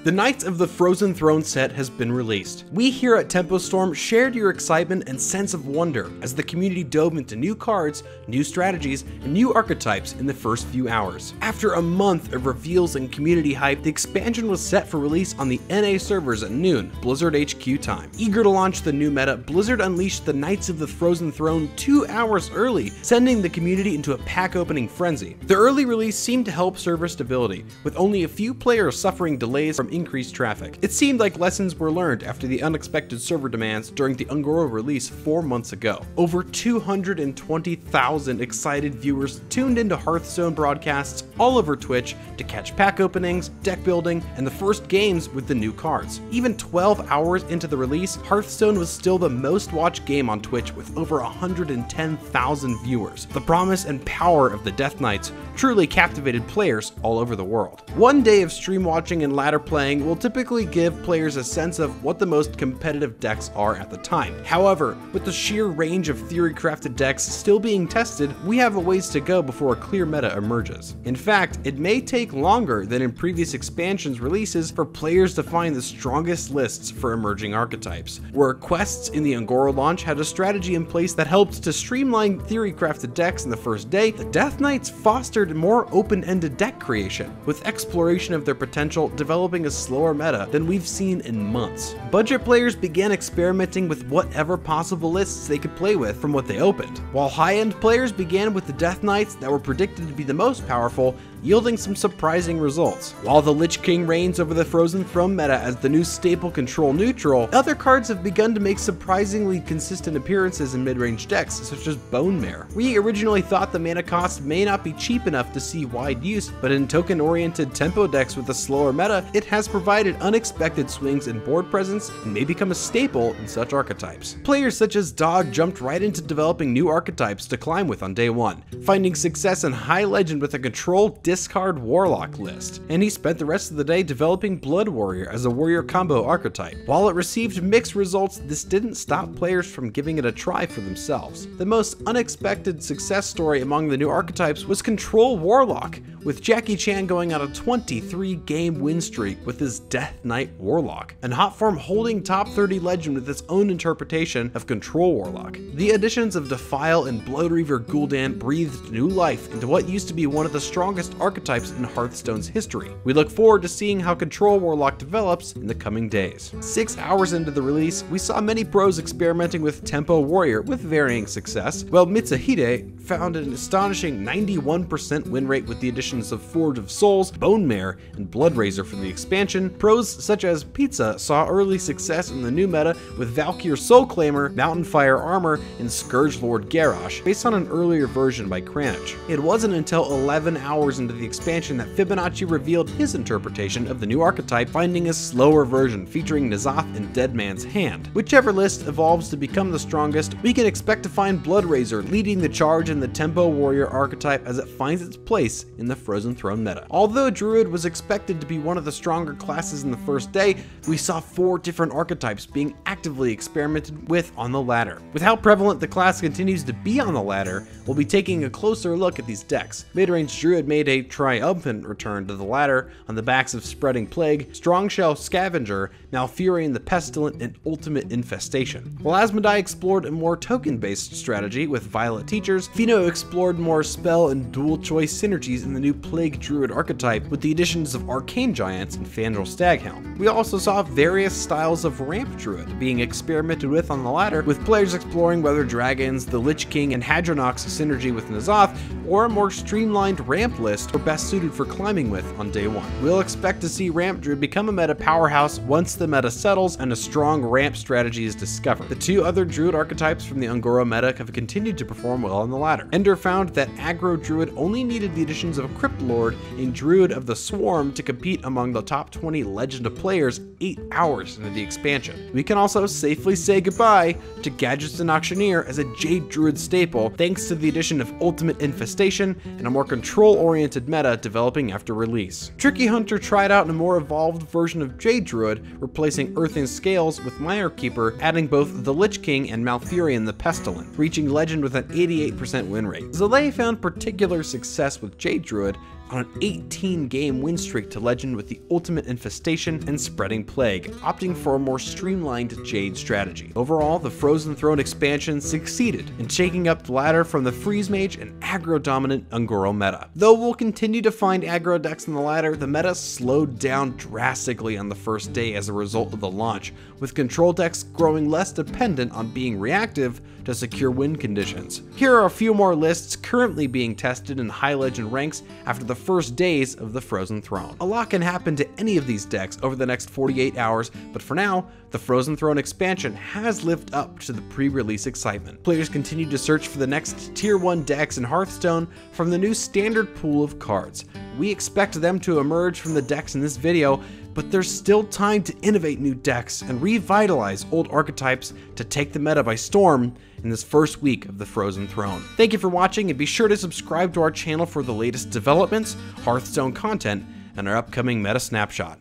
The Knights of the Frozen Throne set has been released. We here at Tempo Storm shared your excitement and sense of wonder as the community dove into new cards, new strategies, and new archetypes in the first few hours. After a month of reveals and community hype, the expansion was set for release on the NA servers at noon, Blizzard HQ time. Eager to launch the new meta, Blizzard unleashed the Knights of the Frozen Throne 2 hours early, sending the community into a pack opening frenzy. The early release seemed to help server stability, with only a few players suffering delays from increased traffic. It seemed like lessons were learned after the unexpected server demands during the Un'Goro release 4 months ago. Over 220,000 excited viewers tuned into Hearthstone broadcasts all over Twitch to catch pack openings, deck building, and the first games with the new cards. Even 12 hours into the release, Hearthstone was still the most watched game on Twitch with over 110,000 viewers. The promise and power of the Death Knights truly captivated players all over the world. One day of stream watching and ladder playing will typically give players a sense of what the most competitive decks are at the time. However, with the sheer range of theory-crafted decks still being tested, we have a ways to go before a clear meta emerges. In fact, it may take longer than in previous expansions releases for players to find the strongest lists for emerging archetypes. Where quests in the Un'Goro launch had a strategy in place that helped to streamline theory-crafted decks in the first day, the Death Knights fostered more open-ended deck creation, with exploration of their potential developing a slower meta than we've seen in months. Budget players began experimenting with whatever possible lists they could play with from what they opened, while high-end players began with the Death Knights that were predicted to be the most powerful, yielding some surprising results. While the Lich King reigns over the Frozen Throne meta as the new staple control neutral, other cards have begun to make surprisingly consistent appearances in mid-range decks, such as Bone Mare. We originally thought the mana cost may not be cheap enough to see wide use, but in token-oriented tempo decks with a slower meta, it has provided unexpected swings in board presence and may become a staple in such archetypes. Players such as Dog jumped right into developing new archetypes to climb with on day one, finding success in High Legend with a control discard Warlock list, and he spent the rest of the day developing Blood Warrior as a warrior combo archetype. While it received mixed results, this didn't stop players from giving it a try for themselves. The most unexpected success story among the new archetypes was Control Warlock, with Jackie Chan going on a 23-game win streak with his Death Knight Warlock, and Hotform holding top 30 legend with its own interpretation of Control Warlock. The additions of Defile and Bloodreaver Gul'dan breathed new life into what used to be one of the strongest archetypes in Hearthstone's history. We look forward to seeing how Control Warlock develops in the coming days. 6 hours into the release, we saw many pros experimenting with Tempo Warrior with varying success, while Mitsuhide found an astonishing 91% win rate with the additions of Forge of Souls, Bone Mare, and Bloodrazor for the expansion. Pros such as Pizza saw early success in the new meta with Valkyr Soulclaimer, Mountain Fire Armor, and Scourge Lord Garrosh, based on an earlier version by Kranich. It wasn't until 11 hours into the expansion that Fibonacci revealed his interpretation of the new archetype, finding a slower version featuring N'Zoth and Deadman's Hand. Whichever list evolves to become the strongest, we can expect to find Bloodrazor leading the charge in the Tempo Warrior archetype as it finds its place in the Frozen Throne meta. Although Druid was expected to be one of the stronger classes in the first day, we saw 4 different archetypes being actively experimented with on the ladder. With how prevalent the class continues to be on the ladder, we'll be taking a closer look at these decks. Midrange Druid made a triumphant return to the ladder on the backs of Spreading Plague, Strongshell Scavenger, Malfurion the Pestilent, and Ultimate Infestation. While Asmodai explored a more token-based strategy with Violet Teachers, Fino explored more spell and dual choice synergies in the new Plague Druid archetype with the additions of Arcane Giants and Fandral Staghound. We also saw various styles of Ramp Druid being experimented with on the ladder, with players exploring whether dragons, the Lich King, and Hadronox synergy with N'Zoth, or a more streamlined ramp list were best suited for climbing with on day one. We'll expect to see Ramp Druid become a meta powerhouse once the meta settles and a strong ramp strategy is discovered. The 2 other Druid archetypes from the Un'Goro meta have continued to perform well on the ladder. Ender found that Aggro Druid only needed the additions of Crypt Lord and Druid of the Swarm to compete among the top 20 Legend of players 8 hours into the expansion. We can also safely say goodbye to Gadgets and Auctioneer as a Jade Druid staple, thanks to the addition of Ultimate Infestation and a more control-oriented meta developing after release. Tricky Hunter tried out a more evolved version of Jade Druid, replacing Earthen Scales with Mire Keeper, adding both the Lich King and Malfurion the Pestilent, reaching Legend with an 88% win rate. Zalay found particular success with Jade Druid, on an 18-game win streak to legend with the ultimate infestation and spreading plague, opting for a more streamlined Jade strategy. Overall, the Frozen Throne expansion succeeded in shaking up the ladder from the Freeze Mage and aggro-dominant Ungoro meta. Though we'll continue to find aggro decks in the ladder, the meta slowed down drastically on the first day as a result of the launch, with control decks growing less dependent on being reactive to secure win conditions. Here are a few more lists currently being tested in high legend ranks after the first days of the Frozen Throne. A lot can happen to any of these decks over the next 48 hours, but for now, the Frozen Throne expansion has lived up to the pre-release excitement. Players continue to search for the next tier 1 decks in Hearthstone from the new standard pool of cards. We expect them to emerge from the decks in this video, but there's still time to innovate new decks and revitalize old archetypes to take the meta by storm in this first week of the Frozen Throne. Thank you for watching, and be sure to subscribe to our channel for the latest developments, Hearthstone content, and our upcoming meta snapshot.